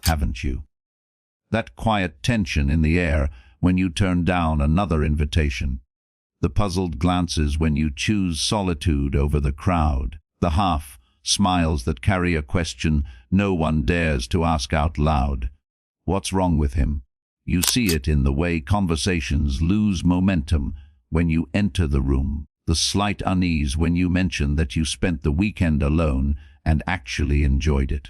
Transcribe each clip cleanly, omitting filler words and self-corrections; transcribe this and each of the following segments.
haven't you? That quiet tension in the air when you turn down another invitation. The puzzled glances when you choose solitude over the crowd. The half smiles that carry a question no one dares to ask out loud. What's wrong with him? You see it in the way conversations lose momentum when you enter the room. The slight unease when you mention that you spent the weekend alone and actually enjoyed it.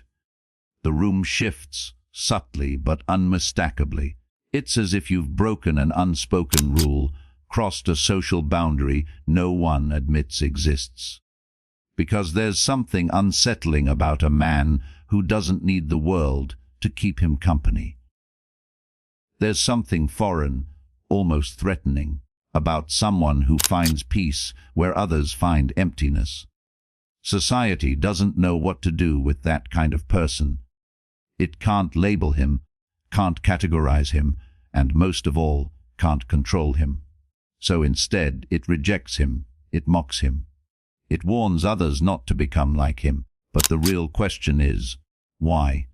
The room shifts, subtly but unmistakably. It's as if you've broken an unspoken rule, crossed a social boundary no one admits exists. Because there's something unsettling about a man who doesn't need the world to keep him company. There's something foreign, almost threatening, about someone who finds peace where others find emptiness. Society doesn't know what to do with that kind of person. It can't label him, can't categorize him, and most of all, can't control him. So instead, it rejects him, it mocks him. It warns others not to become like him. But the real question is, why?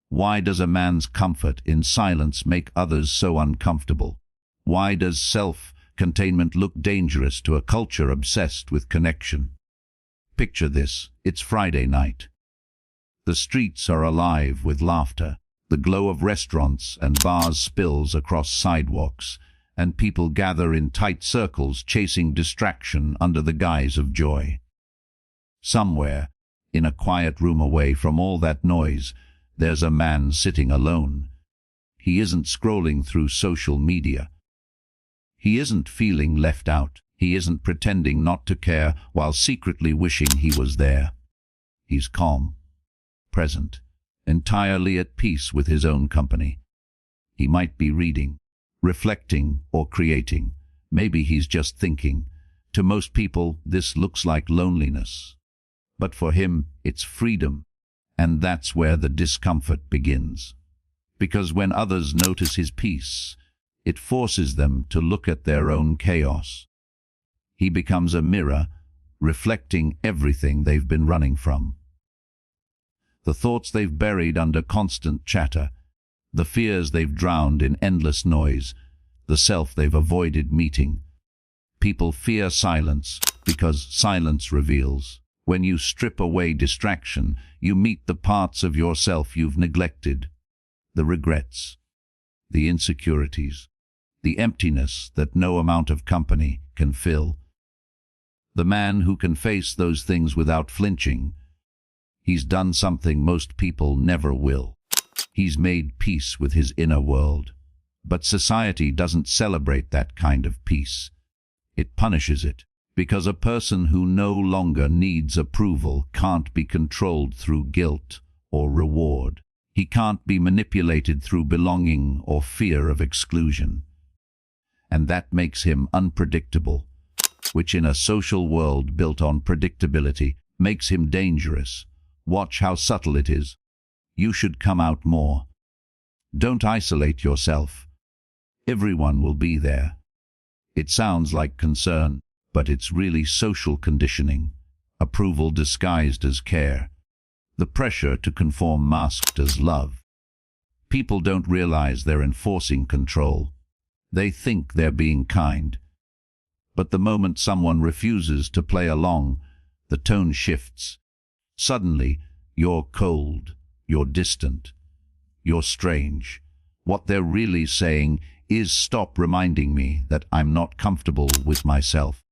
Why does a man's comfort in silence make others so uncomfortable? Why does self-containment look dangerous to a culture obsessed with connection? Picture this, it's Friday night. The streets are alive with laughter. The glow of restaurants and bars spills across sidewalks, and people gather in tight circles chasing distraction under the guise of joy. Somewhere, in a quiet room away from all that noise, there's a man sitting alone. He isn't scrolling through social media. He isn't feeling left out. He isn't pretending not to care while secretly wishing he was there. He's calm, present, entirely at peace with his own company. He might be reading, reflecting, or creating. Maybe he's just thinking. To most people, this looks like loneliness. But for him, it's freedom. And that's where the discomfort begins. Because when others notice his peace, it forces them to look at their own chaos. He becomes a mirror, reflecting everything they've been running from. The thoughts they've buried under constant chatter, the fears they've drowned in endless noise, the self they've avoided meeting. People fear silence because silence reveals. When you strip away distraction, you meet the parts of yourself you've neglected, the regrets, the insecurities, the emptiness that no amount of company can fill. The man who can face those things without flinching, he's done something most people never will. He's made peace with his inner world. But society doesn't celebrate that kind of peace. It punishes it. Because a person who no longer needs approval can't be controlled through guilt or reward. He can't be manipulated through belonging or fear of exclusion. And that makes him unpredictable, which in a social world built on predictability makes him dangerous. Watch how subtle it is. You should come out more. Don't isolate yourself. Everyone will be there. It sounds like concern, but it's really social conditioning, approval disguised as care, the pressure to conform masked as love. People don't realize they're enforcing control. They think they're being kind. But the moment someone refuses to play along, the tone shifts. Suddenly, you're cold, you're distant, you're strange. What they're really saying is, stop reminding me that I'm not comfortable with myself.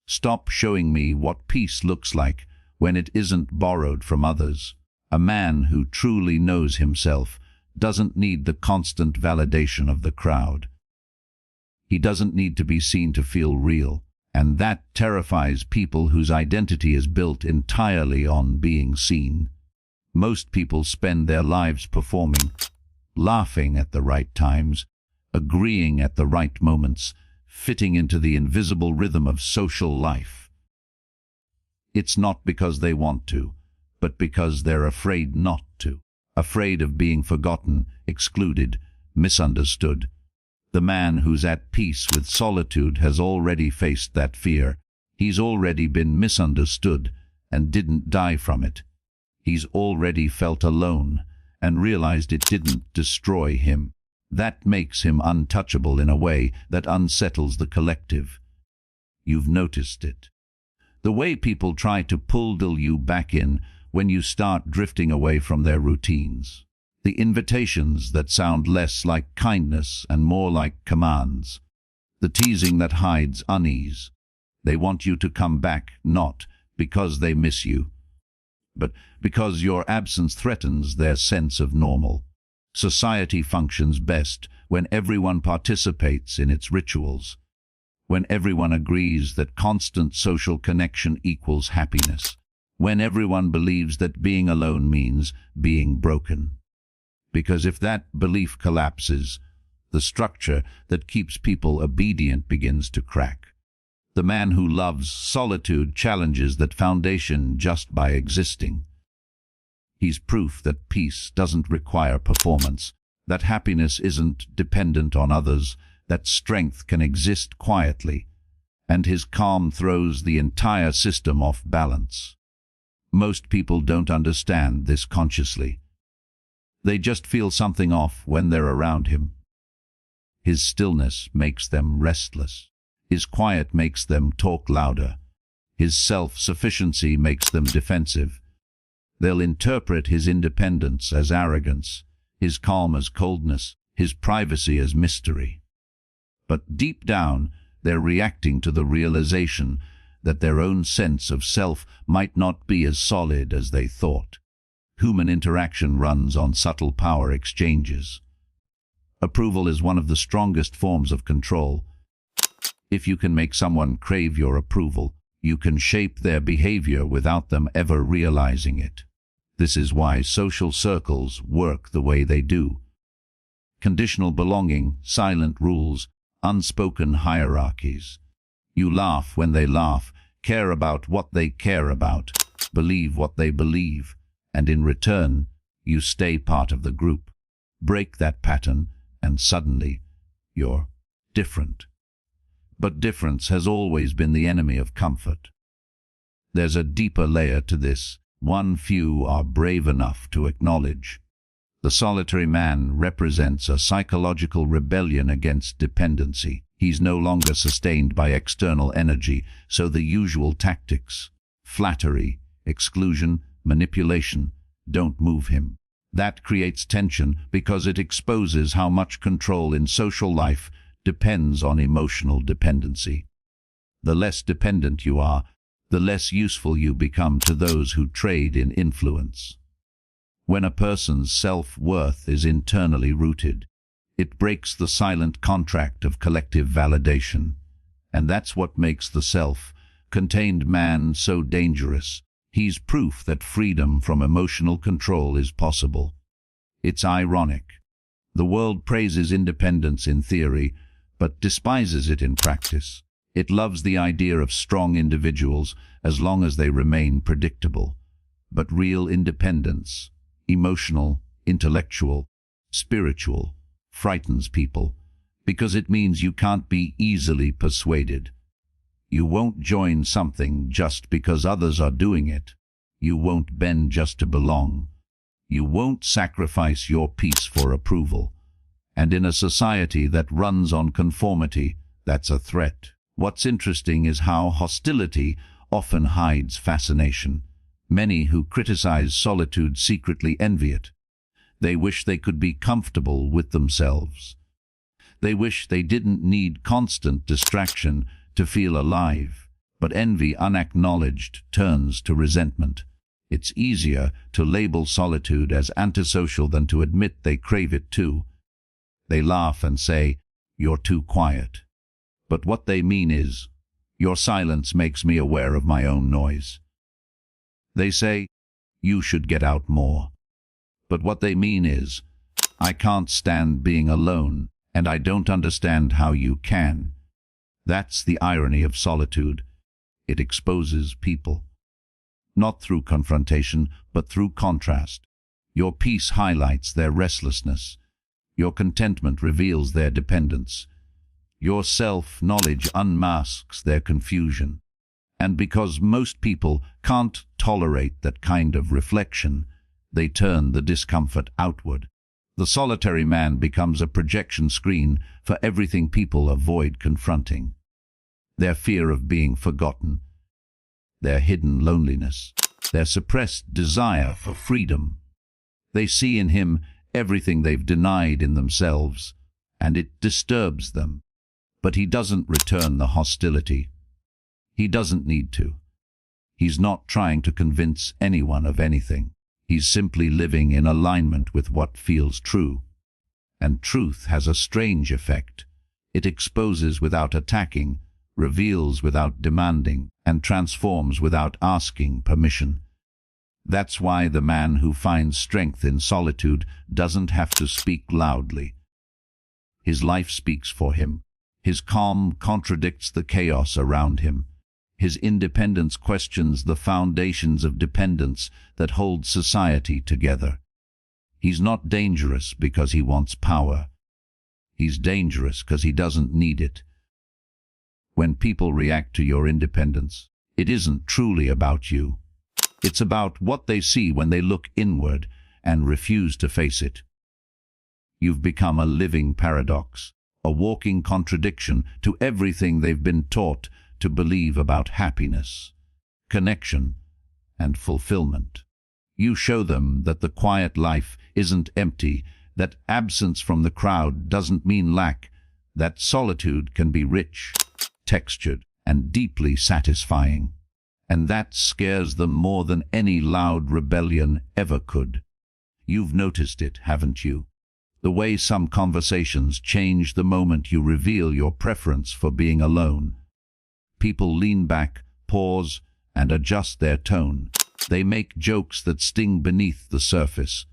Stop showing me what peace looks like when it isn't borrowed from others. A man who truly knows himself doesn't need the constant validation of the crowd. He doesn't need to be seen to feel real, and that terrifies people whose identity is built entirely on being seen. Most people spend their lives performing, laughing at the right times, agreeing at the right moments, fitting into the invisible rhythm of social life. It's not because they want to, but because they're afraid not to, afraid of being forgotten, excluded, misunderstood. The man who's at peace with solitude has already faced that fear. He's already been misunderstood and didn't die from it. He's already felt alone and realized it didn't destroy him. That makes him untouchable in a way that unsettles the collective. You've noticed it. The way people try to pull you back in when you start drifting away from their routines. The invitations that sound less like kindness and more like commands. The teasing that hides unease. They want you to come back, not because they miss you, but because your absence threatens their sense of normal. Society functions best when everyone participates in its rituals, when everyone agrees that constant social connection equals happiness, when everyone believes that being alone means being broken. Because if that belief collapses, the structure that keeps people obedient begins to crack. The man who loves solitude challenges that foundation just by existing. He's proof that peace doesn't require performance, that happiness isn't dependent on others, that strength can exist quietly, and his calm throws the entire system off balance. Most people don't understand this consciously. They just feel something off when they're around him. His stillness makes them restless. His quiet makes them talk louder. His self-sufficiency makes them defensive. They'll interpret his independence as arrogance, his calm as coldness, his privacy as mystery. But deep down, they're reacting to the realization that their own sense of self might not be as solid as they thought. Human interaction runs on subtle power exchanges. Approval is one of the strongest forms of control. If you can make someone crave your approval, you can shape their behavior without them ever realizing it. This is why social circles work the way they do. Conditional belonging, silent rules, unspoken hierarchies. You laugh when they laugh, care about what they care about, believe what they believe, and in return, you stay part of the group. Break that pattern, and suddenly, you're different. But difference has always been the enemy of comfort. There's a deeper layer to this, one few are brave enough to acknowledge. The solitary man represents a psychological rebellion against dependency. He's no longer sustained by external energy, so the usual tactics, flattery, exclusion, manipulation, don't move him. That creates tension because it exposes how much control in social life depends on emotional dependency. The less dependent you are, the less useful you become to those who trade in influence. When a person's self-worth is internally rooted, it breaks the silent contract of collective validation. And that's what makes the self-contained man so dangerous. He's proof that freedom from emotional control is possible. It's ironic. The world praises independence in theory, but despises it in practice. It loves the idea of strong individuals as long as they remain predictable. But real independence, emotional, intellectual, spiritual, frightens people because it means you can't be easily persuaded. You won't join something just because others are doing it. You won't bend just to belong. You won't sacrifice your peace for approval. And in a society that runs on conformity, that's a threat. What's interesting is how hostility often hides fascination. Many who criticize solitude secretly envy it. They wish they could be comfortable with themselves. They wish they didn't need constant distraction to feel alive. But envy unacknowledged turns to resentment. It's easier to label solitude as antisocial than to admit they crave it too. They laugh and say, "You're too quiet." But what they mean is, "Your silence makes me aware of my own noise." They say, "You should get out more." But what they mean is, "I can't stand being alone, and I don't understand how you can." That's the irony of solitude. It exposes people. Not through confrontation, but through contrast. Your peace highlights their restlessness. Your contentment reveals their dependence. Your self-knowledge unmasks their confusion. And because most people can't tolerate that kind of reflection, They turn the discomfort outward. The solitary man becomes a projection screen for everything people avoid confronting. Their fear of being forgotten, their hidden loneliness, their suppressed desire for freedom. They see in him everything they've denied in themselves, and it disturbs them. But he doesn't return the hostility. He doesn't need to. He's not trying to convince anyone of anything. He's simply living in alignment with what feels true. And truth has a strange effect. It exposes without attacking, reveals without demanding, and transforms without asking permission. That's why the man who finds strength in solitude doesn't have to speak loudly. His life speaks for him. His calm contradicts the chaos around him. His independence questions the foundations of dependence that hold society together. He's not dangerous because he wants power. He's dangerous because he doesn't need it. When people react to your independence, it isn't truly about you. It's about what they see when they look inward and refuse to face it. You've become a living paradox, a walking contradiction to everything they've been taught to believe about happiness, connection, and fulfillment. You show them that the quiet life isn't empty, that absence from the crowd doesn't mean lack, that solitude can be rich, textured, and deeply satisfying. And that scares them more than any loud rebellion ever could. You've noticed it, haven't you? The way some conversations change the moment you reveal your preference for being alone. People lean back, pause, and adjust their tone. They make jokes that sting beneath the surface.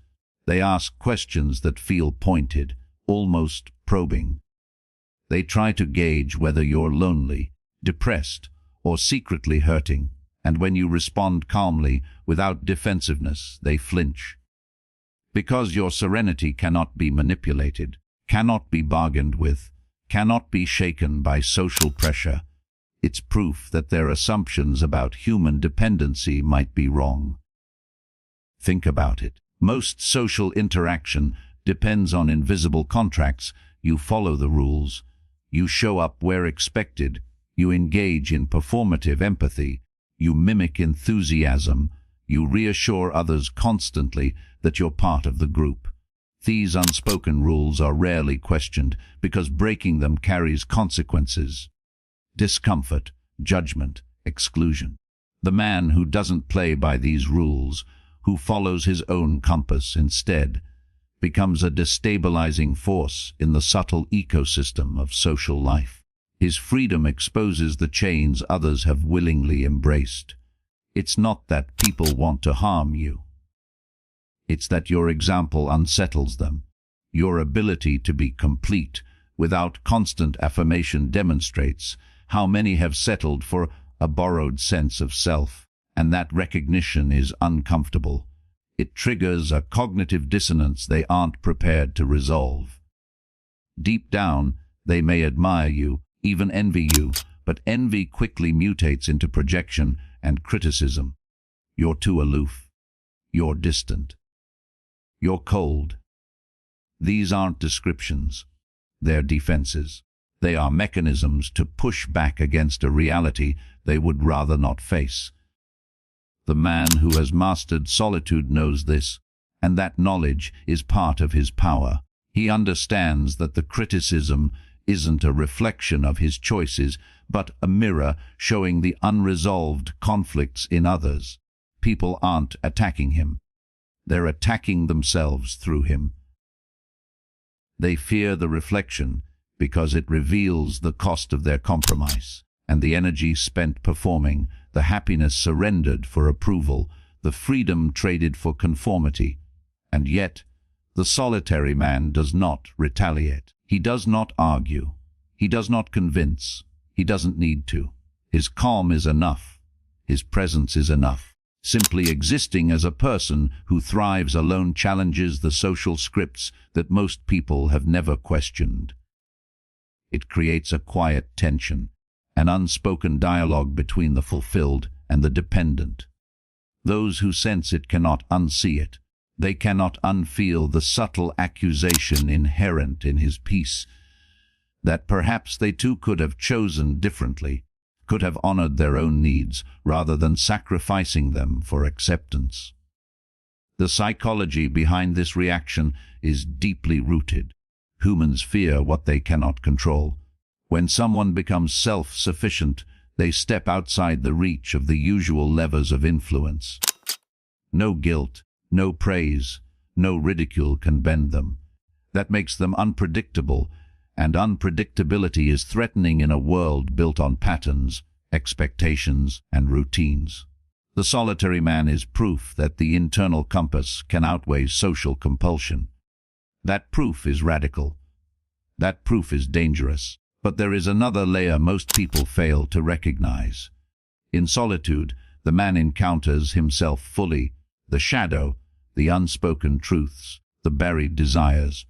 They ask questions that feel pointed, almost probing. They try to gauge whether you're lonely, depressed, or secretly hurting, and when you respond calmly, without defensiveness, they flinch. Because your serenity cannot be manipulated, cannot be bargained with, cannot be shaken by social pressure, it's proof that their assumptions about human dependency might be wrong. Think about it. Most social interaction depends on invisible contracts. You follow the rules. You show up where expected. You engage in performative empathy. You mimic enthusiasm. You reassure others constantly that you're part of the group. These unspoken rules are rarely questioned because breaking them carries consequences. Discomfort, judgment, exclusion. The man who doesn't play by these rules, who follows his own compass instead, becomes a destabilizing force in the subtle ecosystem of social life. His freedom exposes the chains others have willingly embraced. It's not that people want to harm you. It's that your example unsettles them. Your ability to be complete without constant affirmation demonstrates how many have settled for a borrowed sense of self, and that recognition is uncomfortable. It triggers a cognitive dissonance they aren't prepared to resolve. Deep down, they may admire you, even envy you, but envy quickly mutates into projection and criticism. You're too aloof. You're distant. You're cold. These aren't descriptions. They're defenses. They are mechanisms to push back against a reality they would rather not face. The man who has mastered solitude knows this, and that knowledge is part of his power. He understands that the criticism isn't a reflection of his choices, but a mirror showing the unresolved conflicts in others. People aren't attacking him. They're attacking themselves through him. They fear the reflection because it reveals the cost of their compromise, and the energy spent performing, the happiness surrendered for approval, the freedom traded for conformity. And yet, the solitary man does not retaliate. He does not argue. He does not convince. He doesn't need to. His calm is enough. His presence is enough. Simply existing as a person who thrives alone challenges the social scripts that most people have never questioned. It creates a quiet tension, an unspoken dialogue between the fulfilled and the dependent. Those who sense it cannot unsee it. They cannot unfeel the subtle accusation inherent in his peace, that perhaps they too could have chosen differently, could have honored their own needs rather than sacrificing them for acceptance. The psychology behind this reaction is deeply rooted. Humans fear what they cannot control. When someone becomes self-sufficient, they step outside the reach of the usual levers of influence. No guilt, no praise, no ridicule can bend them. That makes them unpredictable, and unpredictability is threatening in a world built on patterns, expectations, and routines. The solitary man is proof that the internal compass can outweigh social compulsion. That proof is radical. That proof is dangerous. But there is another layer most people fail to recognize. In solitude, the man encounters himself fully, the shadow, the unspoken truths, the buried desires.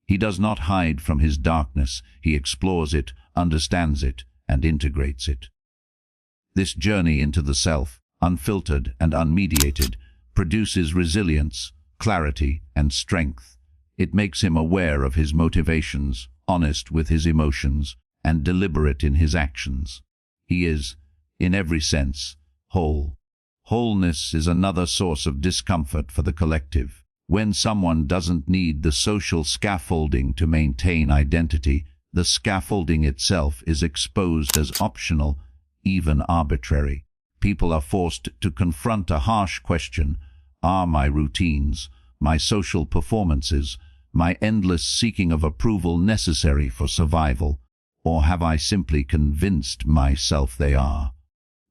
He does not hide from his darkness. He explores it, understands it, and integrates it. This journey into the self, unfiltered and unmediated, produces resilience, clarity, and strength. It makes him aware of his motivations, honest with his emotions, and deliberate in his actions. He is, in every sense, whole. Wholeness is another source of discomfort for the collective. When someone doesn't need the social scaffolding to maintain identity, the scaffolding itself is exposed as optional, even arbitrary. People are forced to confront a harsh question: are my routines, my social performances, my endless seeking of approval necessary for survival, or have I simply convinced myself they are?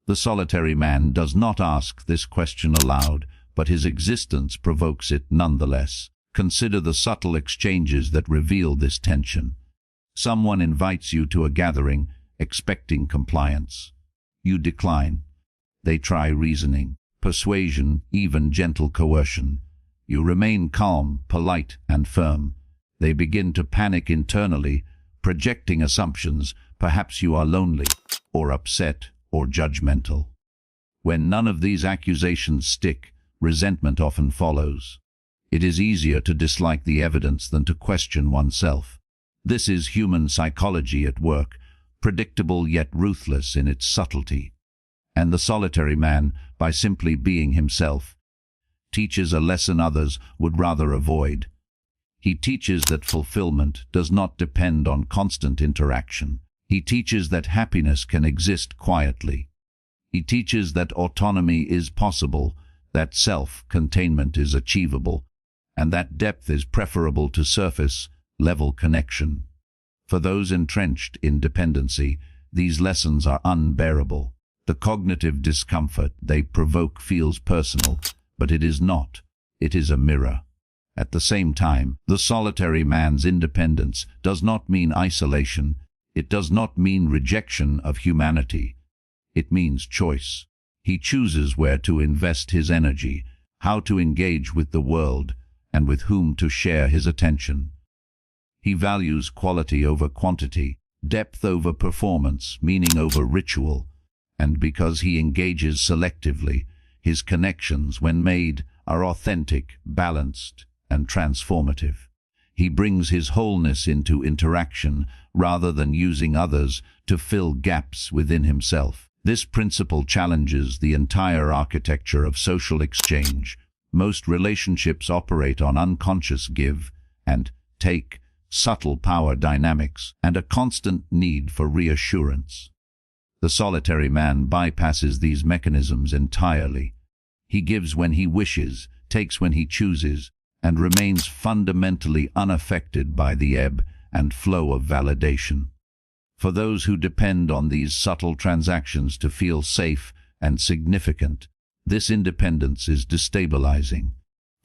The solitary man does not ask this question aloud, but his existence provokes it nonetheless. Consider the subtle exchanges that reveal this tension. Someone invites you to a gathering, expecting compliance. You decline. They try reasoning, persuasion, even gentle coercion. You remain calm, polite, and firm. They begin to panic internally, projecting assumptions. Perhaps you are lonely, or upset, or judgmental. When none of these accusations stick, resentment often follows. It is easier to dislike the evidence than to question oneself. This is human psychology at work, predictable yet ruthless in its subtlety. And the solitary man, by simply being himself, teaches a lesson others would rather avoid. He teaches that fulfillment does not depend on constant interaction. He teaches that happiness can exist quietly. He teaches that autonomy is possible, that self-containment is achievable, and that depth is preferable to surface-level connection. For those entrenched in dependency, these lessons are unbearable. The cognitive discomfort they provoke feels personal, but it is not. It is a mirror. At the same time, the solitary man's independence does not mean isolation. It does not mean rejection of humanity. It means choice. He chooses where to invest his energy, how to engage with the world, and with whom to share his attention. He values quality over quantity, depth over performance, meaning over ritual, and because he engages selectively, his connections, when made, are authentic, balanced, and transformative. He brings his wholeness into interaction rather than using others to fill gaps within himself. This principle challenges the entire architecture of social exchange. Most relationships operate on unconscious give and take, subtle power dynamics, and a constant need for reassurance. The solitary man bypasses these mechanisms entirely. He gives when he wishes, takes when he chooses, and remains fundamentally unaffected by the ebb and flow of validation. For those who depend on these subtle transactions to feel safe and significant, this independence is destabilizing.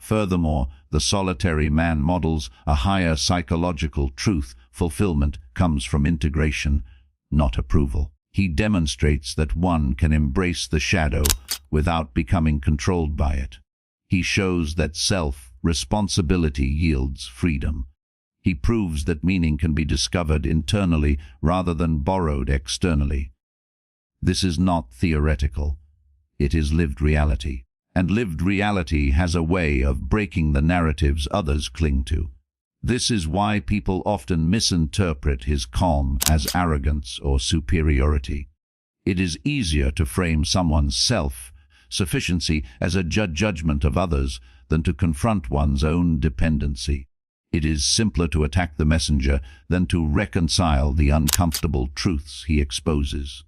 Furthermore, the solitary man models a higher psychological truth. Fulfillment comes from integration, not approval. He demonstrates that one can embrace the shadow without becoming controlled by it. He shows that self-responsibility yields freedom. He proves that meaning can be discovered internally rather than borrowed externally. This is not theoretical. It is lived reality. and lived reality has a way of breaking the narratives others cling to. This is why people often misinterpret his calm as arrogance or superiority. It is easier to frame someone's self-sufficiency as a judgment of others than to confront one's own dependency. It is simpler to attack the messenger than to reconcile the uncomfortable truths he exposes.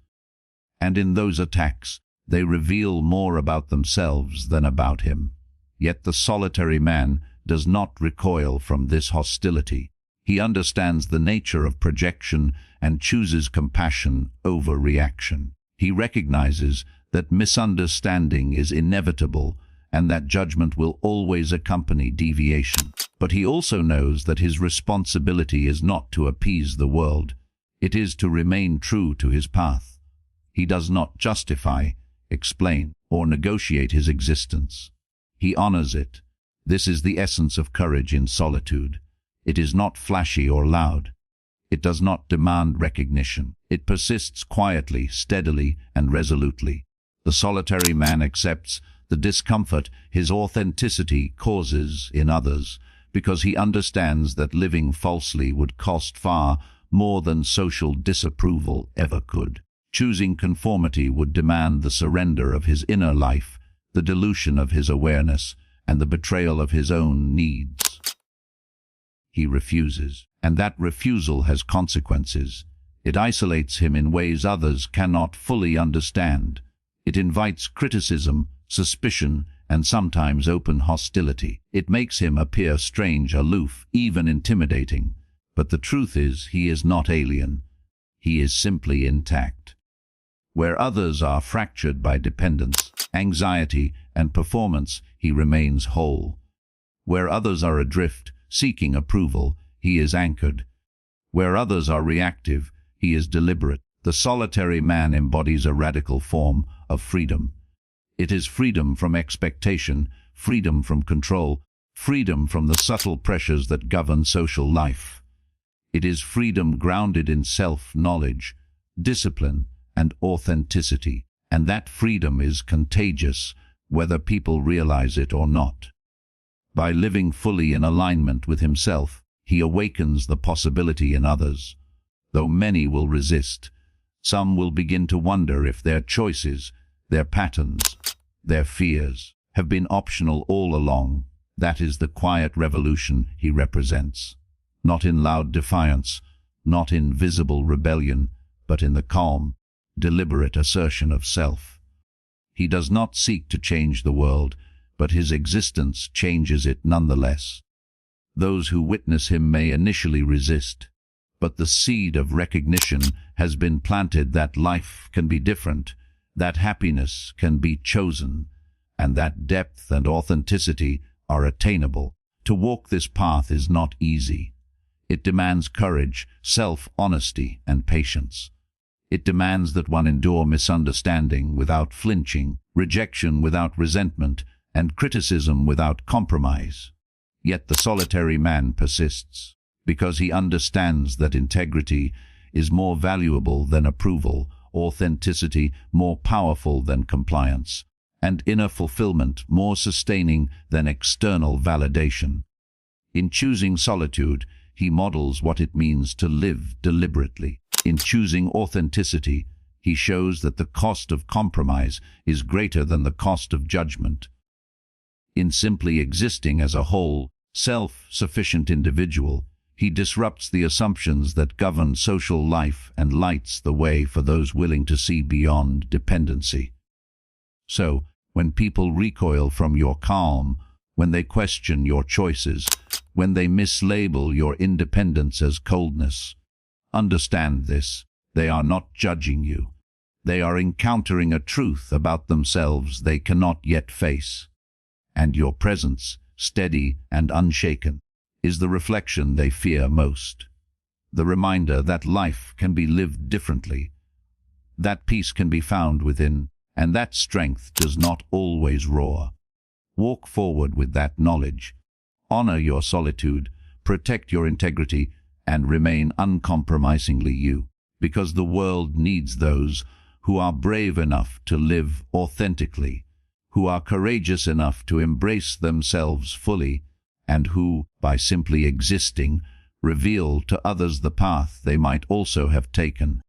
And in those attacks, they reveal more about themselves than about him. Yet the solitary man does not recoil from this hostility. He understands the nature of projection and chooses compassion over reaction. He recognizes that misunderstanding is inevitable and that judgment will always accompany deviation. But he also knows that his responsibility is not to appease the world. It is to remain true to his path. He does not justify, explain, or negotiate his existence. He honors it. This is the essence of courage in solitude. It is not flashy or loud. It does not demand recognition. It persists quietly, steadily, and resolutely. The solitary man accepts the discomfort his authenticity causes in others, because he understands that living falsely would cost far more than social disapproval ever could. Choosing conformity would demand the surrender of his inner life, the dilution of his awareness, and the betrayal of his own needs. He refuses, and that refusal has consequences. It isolates him in ways others cannot fully understand. It invites criticism, suspicion, and sometimes open hostility. It makes him appear strange, aloof, even intimidating. But the truth is, he is not alien. He is simply intact. Where others are fractured by dependence, anxiety, and performance, he remains whole. Where others are adrift, seeking approval, he is anchored. Where others are reactive, he is deliberate. The solitary man embodies a radical form of freedom. It is freedom from expectation, freedom from control, freedom from the subtle pressures that govern social life. It is freedom grounded in self-knowledge, discipline, and authenticity, and that freedom is contagious, whether people realize it or not. By living fully in alignment with himself, he awakens the possibility in others. Though many will resist, some will begin to wonder if their choices, their patterns, their fears have been optional all along. That is the quiet revolution he represents. Not in loud defiance, not in visible rebellion, but in the calm, deliberate assertion of self. He does not seek to change the world, but his existence changes it nonetheless. Those who witness him may initially resist, but the seed of recognition has been planted that life can be different, that happiness can be chosen, and that depth and authenticity are attainable. To walk this path is not easy. It demands courage, self-honesty, and patience. It demands that one endure misunderstanding without flinching, rejection without resentment, and criticism without compromise. Yet the solitary man persists, because he understands that integrity is more valuable than approval, authenticity more powerful than compliance, and inner fulfillment more sustaining than external validation. In choosing solitude, he models what it means to live deliberately. In choosing authenticity, he shows that the cost of compromise is greater than the cost of judgment. In simply existing as a whole, self-sufficient individual, he disrupts the assumptions that govern social life and lights the way for those willing to see beyond dependency. So, when people recoil from your calm, when they question your choices, when they mislabel your independence as coldness, understand this: they are not judging you. They are encountering a truth about themselves they cannot yet face. And your presence, steady and unshaken, is the reflection they fear most. The reminder that life can be lived differently, that peace can be found within, and that strength does not always roar. Walk forward with that knowledge. Honor your solitude, protect your integrity, and remain uncompromisingly you, because the world needs those who are brave enough to live authentically, who are courageous enough to embrace themselves fully, and who, by simply existing, reveal to others the path they might also have taken.